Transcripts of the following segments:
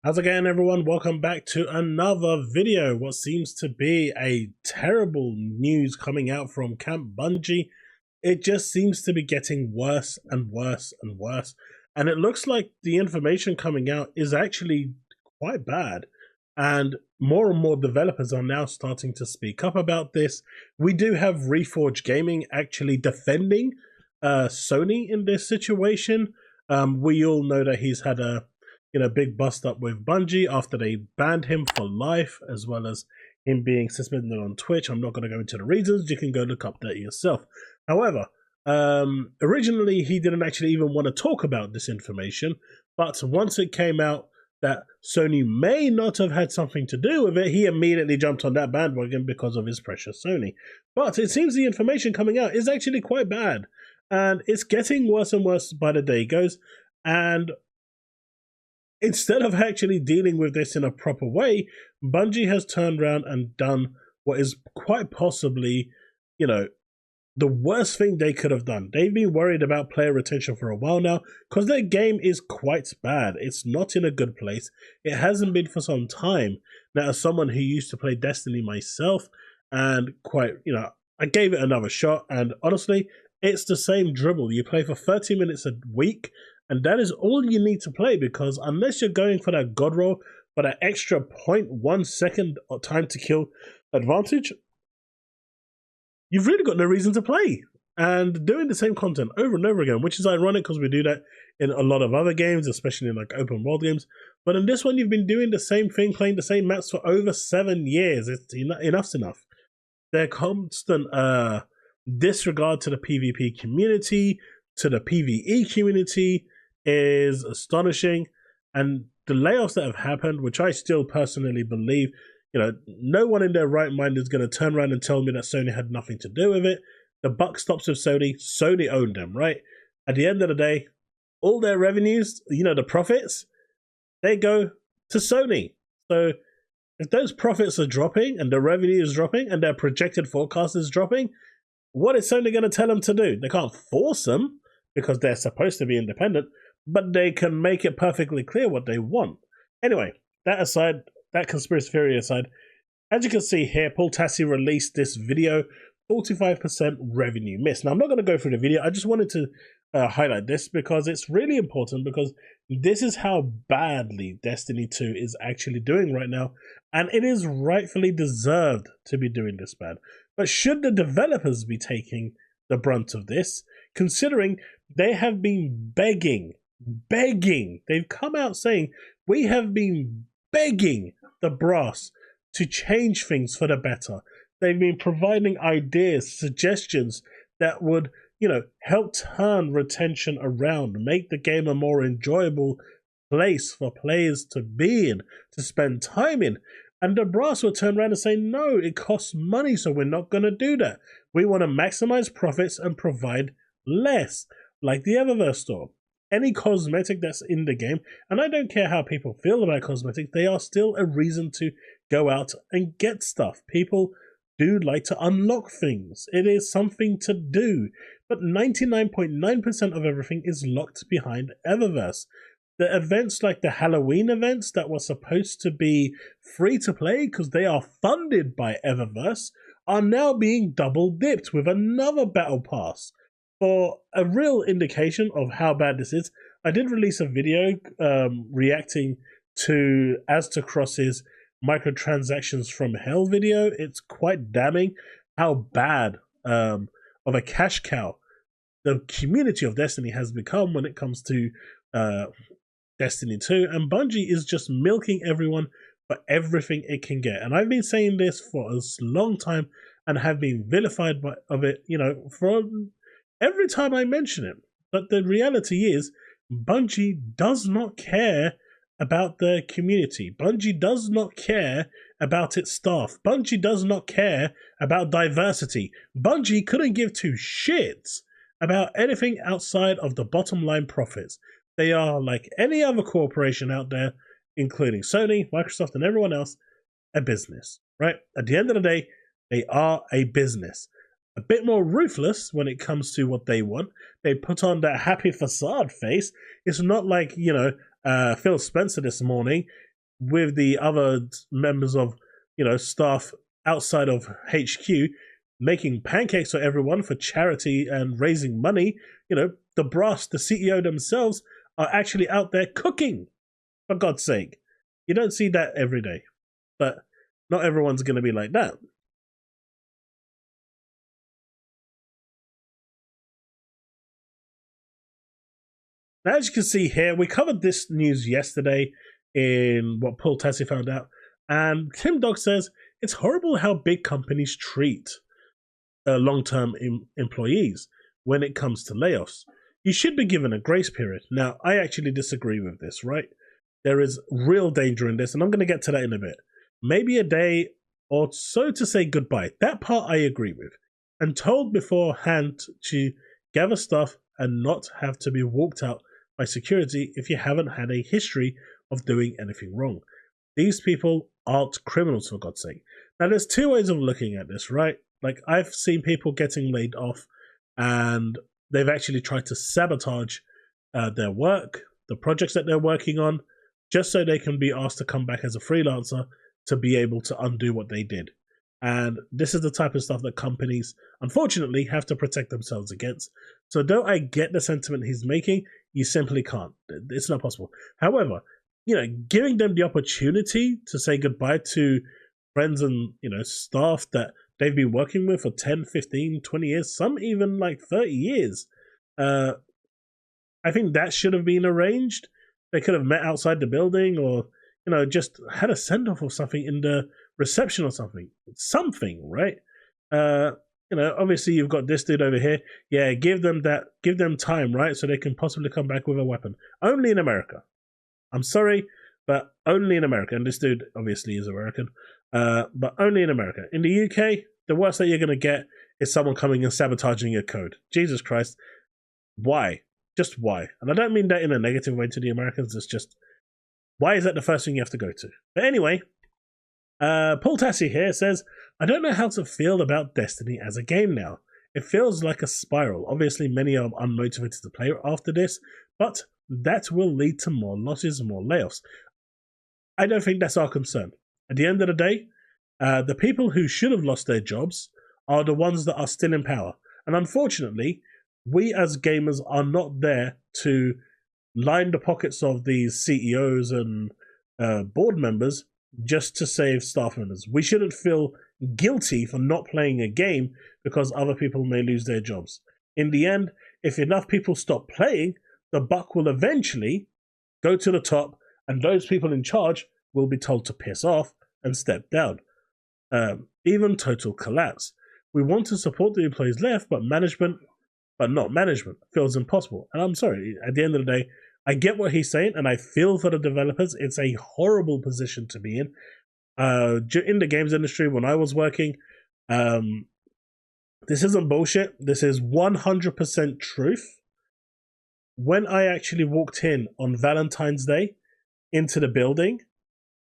How's it going, everyone? Welcome back to another video. What seems to be a terrible news coming out from Camp Bungie. It just seems to be getting worse and worse and worse. And it looks like the information coming out is actually quite bad. And more developers are now starting to speak up about this. We do have Reforge Gaming actually defending Sony in this situation. We all know that he's had a big bust up with Bungie after they banned him for life, as well as him being suspended on Twitch. I'm not going to go into the reasons. You can go look up that yourself. However, originally he didn't actually even want to talk about this information, but once it came out that Sony may not have had something to do with it, he immediately jumped on that bandwagon because of his precious Sony. But it seems the information coming out is actually quite bad, and it's getting worse and worse by the day goes. And instead of actually dealing with this in a proper way, Bungie has turned around and done what is quite possibly, the worst thing they could have done. They've been worried about player retention for a while now because their game is quite bad. It's not in a good place. It hasn't been for some time. Now, as someone who used to play Destiny myself and I gave it another shot, and honestly, it's the same dribble. You play for 30 minutes a week, and that is all you need to play, because unless you're going for that god roll, for that extra 0.1 second time to kill advantage, you've really got no reason to play. And doing the same content over and over again, which is ironic because we do that in a lot of other games, especially in like open world games. But in this one, you've been doing the same thing, playing the same maps for over 7 years. Enough's enough. Their constant disregard to the PvP community, to the PvE community, is astonishing. And the layoffs that have happened, which I still personally believe, no one in their right mind is going to turn around and tell me that Sony had nothing to do with it. The buck stops with Sony. Sony owned them, right? At the end of the day, all their revenues, the profits, they go to Sony. So if those profits are dropping and the revenue is dropping and their projected forecast is dropping, what is Sony going to tell them to do? They can't force them because they're supposed to be independent, but they can make it perfectly clear what they want. Anyway, that aside, that conspiracy theory aside, as you can see here, Paul Tassi released this video, 45% revenue miss. Now, I'm not going to go through the video. I just wanted to highlight this because it's really important, because this is how badly Destiny 2 is actually doing right now, and it is rightfully deserved to be doing this bad. But should the developers be taking the brunt of this, considering they have been begging, they've come out saying, we have been begging the brass to change things for the better. They've been providing ideas, suggestions that would, help turn retention around, make the game a more enjoyable place for players to be in, to spend time in. And the brass will turn around and say, no, it costs money, so we're not going to do that. We want to maximize profits and provide less, like the Eververse store. Any cosmetic that's in the game, and I don't care how people feel about cosmetics, they are still a reason to go out and get stuff. People do like to unlock things. It is something to do. But 99.9% of everything is locked behind Eververse. The events like the Halloween events that were supposed to be free to play because they are funded by Eververse are now being double dipped with another battle pass. For a real indication of how bad this is, I did release a video reacting to Aztecross's microtransactions from hell video. It's quite damning how bad of a cash cow the community of Destiny has become when it comes to Destiny 2, and Bungie is just milking everyone for everything it can get. And I've been saying this for a long time and have been vilified of it, for every time I mention it. But the reality is, Bungie does not care about the community. Bungie does not care about its staff. Bungie does not care about diversity. Bungie couldn't give two shits about anything outside of the bottom line profits. They are like any other corporation out there, including Sony, Microsoft, and everyone else, a business, right? At the end of the day, they are a business. A bit more ruthless when it comes to what they want. They put on that happy facade face. It's not like, Phil Spencer this morning with the other members of, staff outside of HQ, making pancakes for everyone for charity and raising money. The brass, the CEO themselves are actually out there cooking, for God's sake. You don't see that every day, but not everyone's going to be like that. Now, as you can see here, we covered this news yesterday in what Paul Tassi found out, and Tim Dog says it's horrible how big companies treat long-term employees when it comes to layoffs. You should be given a grace period. Now, I actually disagree with this, right? There is real danger in this, and I'm going to get to that in a bit. Maybe a day or so to say goodbye. That part I agree with. And told beforehand to gather stuff and not have to be walked out by security if you haven't had a history of doing anything wrong. These people aren't criminals, for God's sake. Now, there's two ways of looking at this, right? Like, I've seen people getting laid off and they've actually tried to sabotage their work, the projects that they're working on, just so they can be asked to come back as a freelancer to be able to undo what they did. And this is the type of stuff that companies, unfortunately, have to protect themselves against. So though I get the sentiment he's making, you simply can't. It's not possible. However, giving them the opportunity to say goodbye to friends and, staff that they've been working with for 10, 15, 20 years, some even like 30 years. I think that should have been arranged. They could have met outside the building or, just had a send-off or something in the reception or something. Something, right? Obviously you've got this dude over here. Yeah, give them time, right? So they can possibly come back with a weapon. Only in America. I'm sorry, but only in America. And this dude obviously is American, but only in America. In the UK, the worst that you're going to get is someone coming and sabotaging your code. Jesus Christ. Why? Just why? And I don't mean that in a negative way to the Americans. It's just, why is that the first thing you have to go to? But anyway, Paul Tassi here says, I don't know how to feel about Destiny as a game now. It feels like a spiral. Obviously, many are unmotivated to play after this, but that will lead to more losses and more layoffs. I don't think that's our concern. At the end of the day, the people who should have lost their jobs are the ones that are still in power. And unfortunately, we as gamers are not there to line the pockets of these CEOs and board members just to save staff members. We shouldn't feel guilty for not playing a game because other people may lose their jobs. In the end, if enough people stop playing, the buck will eventually go to the top and those people in charge will be told to piss off and step down. Even total collapse. We want to support the employees left, but not management feels impossible. And I'm sorry, at the end of the day, I get what he's saying, and I feel for the developers. It's a horrible position to be in. In the games industry, when I was working, this isn't bullshit. This is 100% truth. When I actually walked in on Valentine's Day into the building,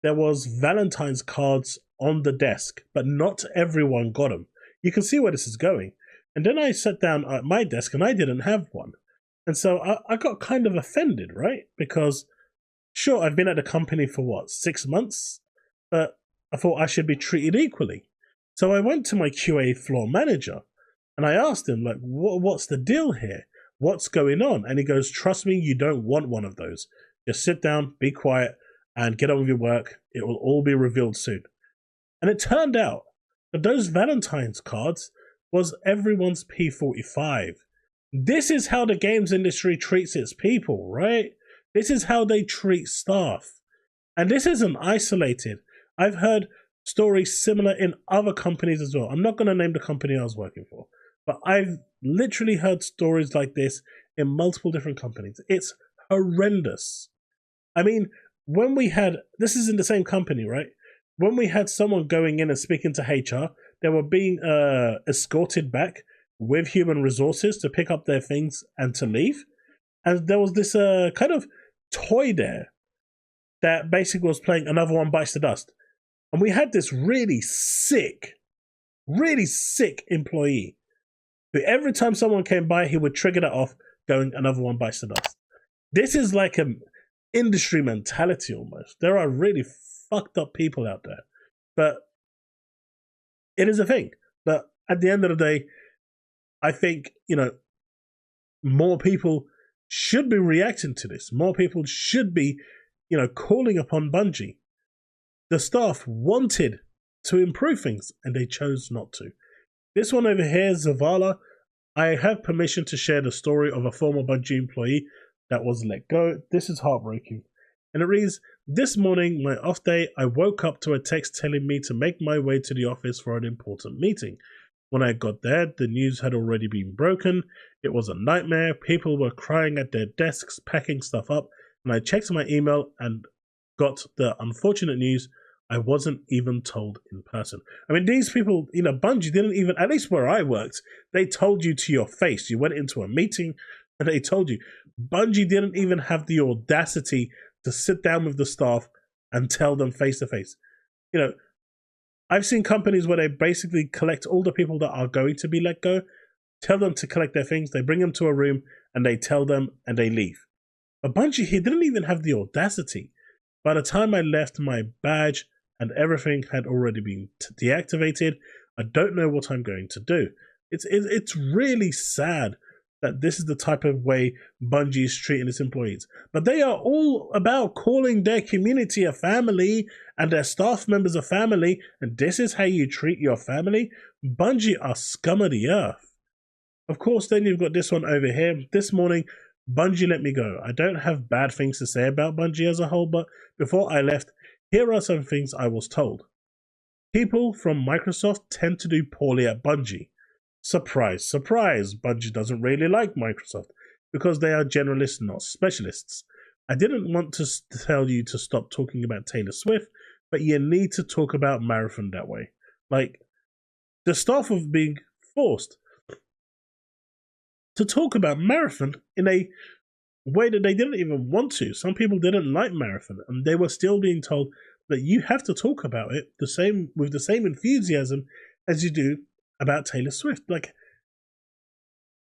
there was Valentine's cards on the desk, but not everyone got them. You can see where this is going. And then I sat down at my desk and I didn't have one. And so I got kind of offended, right? Because, sure, I've been at the company for 6 months? But I thought I should be treated equally. So I went to my QA floor manager and I asked him, like, what's the deal here? What's going on? And he goes, trust me, you don't want one of those. Just sit down, be quiet, and get on with your work. It will all be revealed soon. And it turned out that those Valentine's cards was everyone's P45. This is how the games industry treats its people, right? This is how they treat staff. And this isn't isolated. I've heard stories similar in other companies as well. I'm not going to name the company I was working for, but I've literally heard stories like this in multiple different companies. It's horrendous. I mean, when we had, this is in the same company, right? When we had someone going in and speaking to HR, they were being escorted back with human resources to pick up their things and to leave. And there was this kind of toy there that basically was playing Another One Bites the Dust. And we had this really sick employee who every time someone came by, he would trigger that off going Another One Bites the Dust. This is like industry mentality almost. There are really fucked up people out there. But it is a thing. But at the end of the day, I think, more people should be reacting to this. More people should be, calling upon Bungie. The staff wanted to improve things and they chose not to. This one over here, Zavala, I have permission to share the story of a former Bungie employee that was let go. This is heartbreaking. And it reads, this morning, my off day, I woke up to a text telling me to make my way to the office for an important meeting. When I got there, the news had already been broken. It was a nightmare. People were crying at their desks, packing stuff up. And I checked my email and got the unfortunate news. I wasn't even told in person. I mean, these people, Bungie didn't even, at least where I worked, they told you to your face. You went into a meeting and they told you. Bungie didn't even have the audacity to sit down with the staff and tell them face to face. I've seen companies where they basically collect all the people that are going to be let go, tell them to collect their things, they bring them to a room and they tell them and they leave. But Bungie here didn't even have the audacity. By the time I left, my badge and everything had already been deactivated. I don't know what I'm going to do. It's really sad that this is the type of way Bungie is treating its employees. But they are all about calling their community a family and their staff members a family, and this is how you treat your family? Bungie are scum of the earth. Of course, then you've got this one over here. This morning, Bungie let me go. I don't have bad things to say about Bungie as a whole, but before I left, here are some things I was told. People from Microsoft tend to do poorly at Bungie. Surprise, surprise, Bungie doesn't really like Microsoft because they are generalists, not specialists. I didn't want to tell you to stop talking about Taylor Swift, but you need to talk about Marathon that way. Like, the staff of being forced to talk about Marathon in a way that they didn't even want to. Some people didn't like Marathon, and they were still being told that you have to talk about it with the same enthusiasm as you do about Taylor Swift. Like,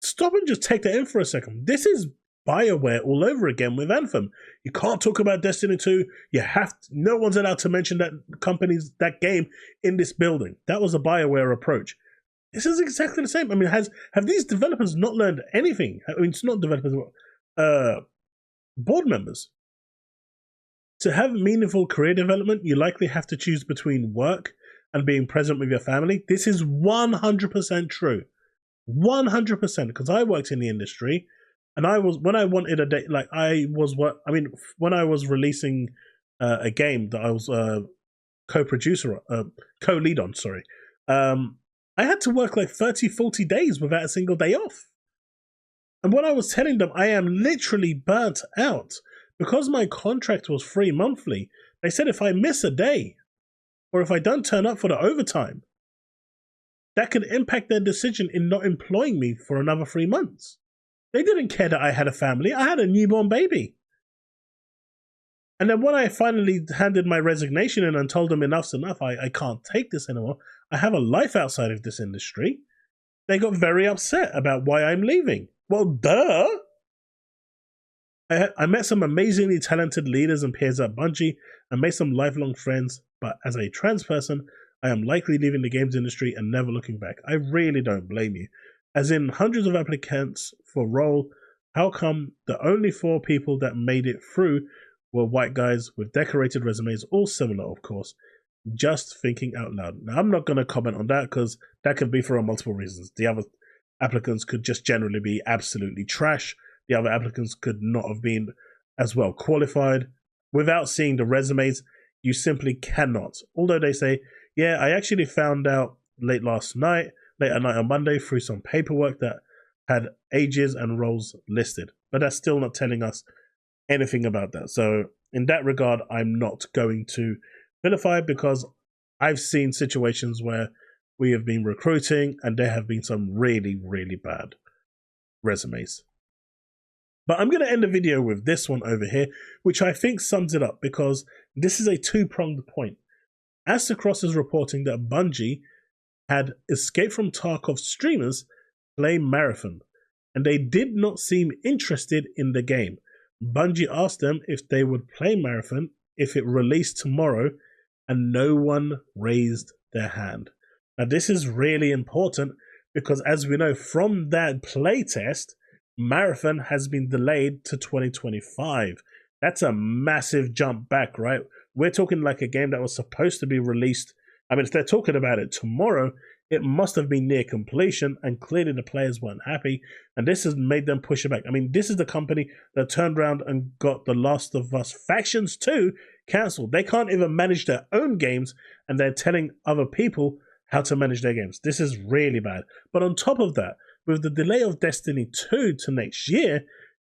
stop and just take that in for a second. This is BioWare all over again with Anthem. You can't talk about Destiny 2. No one's allowed to mention that game in this building. That was a BioWare approach. This is exactly the same. I mean, have these developers not learned anything? I mean, it's not developers, board members. To have meaningful career development, you likely have to choose between work and being present with your family. This is 100% true. 100%, because I worked in the industry, and when I wanted a day, when I was releasing a game that I was co-lead on, I had to work like 30, 40 days without a single day off. And when I was telling them I am literally burnt out, because my contract was free monthly, they said if I miss a day, or if I don't turn up for the overtime, that could impact their decision in not employing me for another 3 months. They didn't care that I had a family. I had a newborn baby. And then when I finally handed my resignation in and told them enough's enough, I can't take this anymore, I have a life outside of this industry, they got very upset about why I'm leaving. Well, duh! I met some amazingly talented leaders and peers at Bungie and made some lifelong friends, but as a trans person, I am likely leaving the games industry and never looking back. I really don't blame you. As in hundreds of applicants for role, how come the only 4 people that made it through were white guys with decorated resumes, all similar, of course? Just thinking out loud. Now, I'm not going to comment on that because that could be for multiple reasons. The other applicants could just generally be absolutely trash. The other applicants could not have been as well qualified. Without seeing the resumes, you simply cannot. Although they say, yeah, I actually found out late at night on Monday through some paperwork that had ages and roles listed. But that's still not telling us anything about that. So in that regard, I'm not going to vilify, because I've seen situations where we have been recruiting and there have been some really, really bad resumes. But I'm going to end the video with this one over here, which I think sums it up, because this is a two-pronged point. Astacross is reporting that Bungie had escaped from Tarkov streamers playing Marathon, and they did not seem interested in the game. Bungie asked them if they would play Marathon if it released tomorrow, and no one raised their hand. Now, this is really important because, as we know from that playtest, Marathon has been delayed to 2025. That's a massive jump back, right? We're talking like a game that was supposed to be released. I mean, if they're talking about it tomorrow, it must have been near completion, and clearly the players weren't happy, and this has made them push it back. I mean, this is the company that turned around and got The Last of Us Factions 2 cancelled. They can't even manage their own games, and they're telling other people how to manage their games. This is really bad. But on top of that, with the delay of Destiny 2 to next year,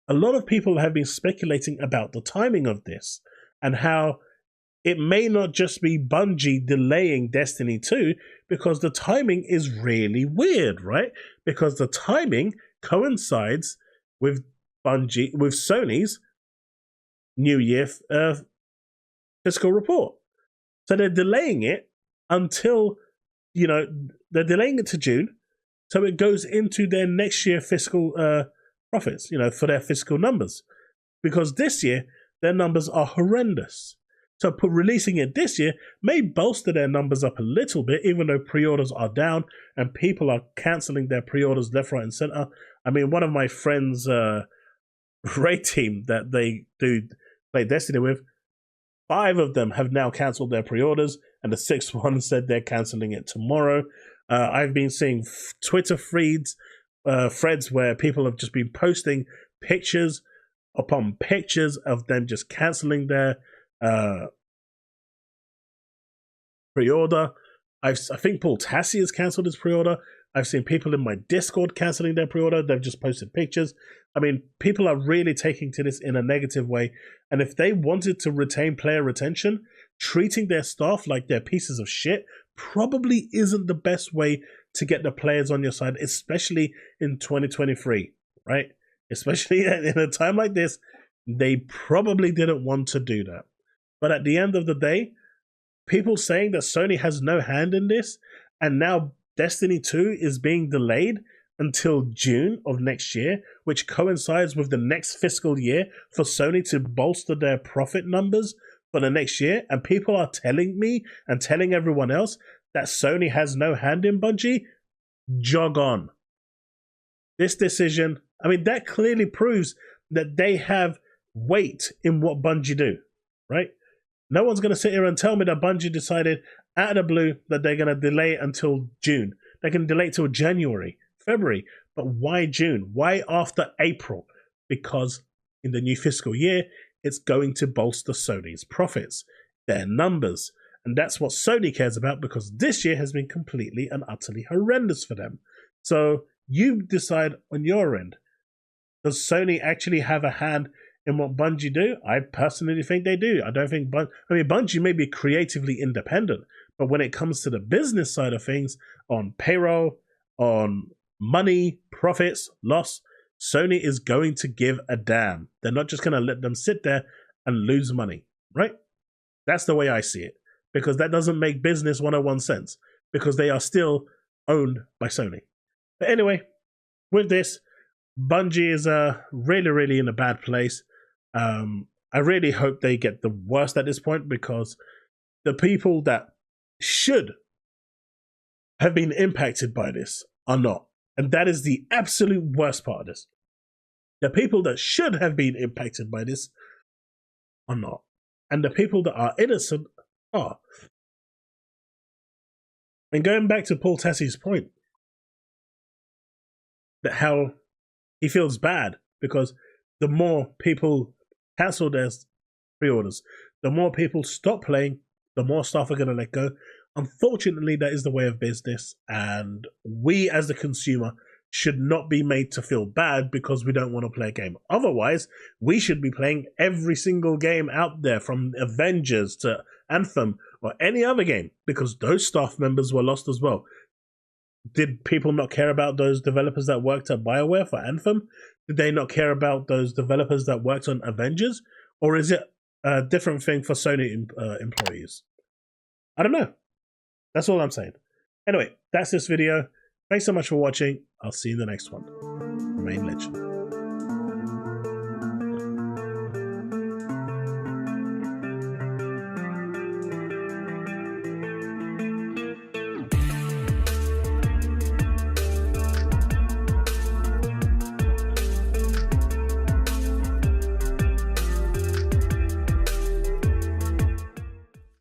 a lot of people have been speculating about the timing of this and how it may not just be Bungie delaying Destiny 2, because the timing is really weird, right? Because the timing coincides with Sony's New Year fiscal report. So they're delaying it until, they're delaying it to June, so it goes into their next year fiscal profits, for their fiscal numbers. Because this year, their numbers are horrendous. So releasing it this year may bolster their numbers up a little bit, even though pre-orders are down and people are cancelling their pre-orders left, right, and center. I mean, one of my friends' raid team that they do play Destiny with, 5 of them have now cancelled their pre-orders, and the 6th one said they're cancelling it tomorrow. I've been seeing Twitter threads where people have just been posting pictures upon pictures of them just cancelling their pre-order. I think Paul Tassi has cancelled his pre-order. I've seen people in my Discord cancelling their pre-order. They've just posted pictures. I mean, people are really taking to this in a negative way. And if they wanted to retain player retention, treating their staff like they're pieces of shit probably isn't the best way to get the players on your side, especially in 2023, right? Especially in a time like this, they probably didn't want to do that. But at the end of the day, people saying that Sony has no hand in this, and now Destiny 2 is being delayed until June of next year, which coincides with the next fiscal year for Sony to bolster their profit numbers for the next year, and people are telling me and telling everyone else that Sony has no hand in Bungie, jog on. This decision, I mean, that clearly proves that they have weight in what Bungie do, right? No one's going to sit here and tell me that Bungie decided out of the blue that they're going to delay until June. They can delay till January, February. But why June? Why after April? Because in the new fiscal year, it's going to bolster Sony's profits, their numbers. And that's what Sony cares about, because this year has been completely and utterly horrendous for them. So you decide on your end. Does Sony actually have a hand in what Bungie do? I personally think they do. I don't think Bungie may be creatively independent, but when it comes to the business side of things, on payroll, on money, profits, loss, Sony is going to give a damn. They're not just going to let them sit there and lose money, right? That's the way I see it, because that doesn't make business 101 sense, because they are still owned by Sony. But anyway, with this, Bungie is really, really in a bad place. I really hope they get the worst at this point, because the people that should have been impacted by this are not. And that is the absolute worst part of this. The people that should have been impacted by this are not. And the people that are innocent are. And going back to Paul Tassi's point, that how he feels bad because the more people cancel their pre-orders, the more people stop playing, the more stuff are going to let go. Unfortunately, that is the way of business, and we as the consumer should not be made to feel bad because we don't want to play a game. Otherwise, we should be playing every single game out there, from Avengers to Anthem or any other game, because those staff members were lost as well. Did people not care about those developers that worked at BioWare for Anthem? Did they not care about those developers that worked on Avengers? Or is it a different thing for Sony employees? I don't know. That's all I'm saying. Anyway, that's this video. Thanks so much for watching. I'll see you in the next one. Remain legend.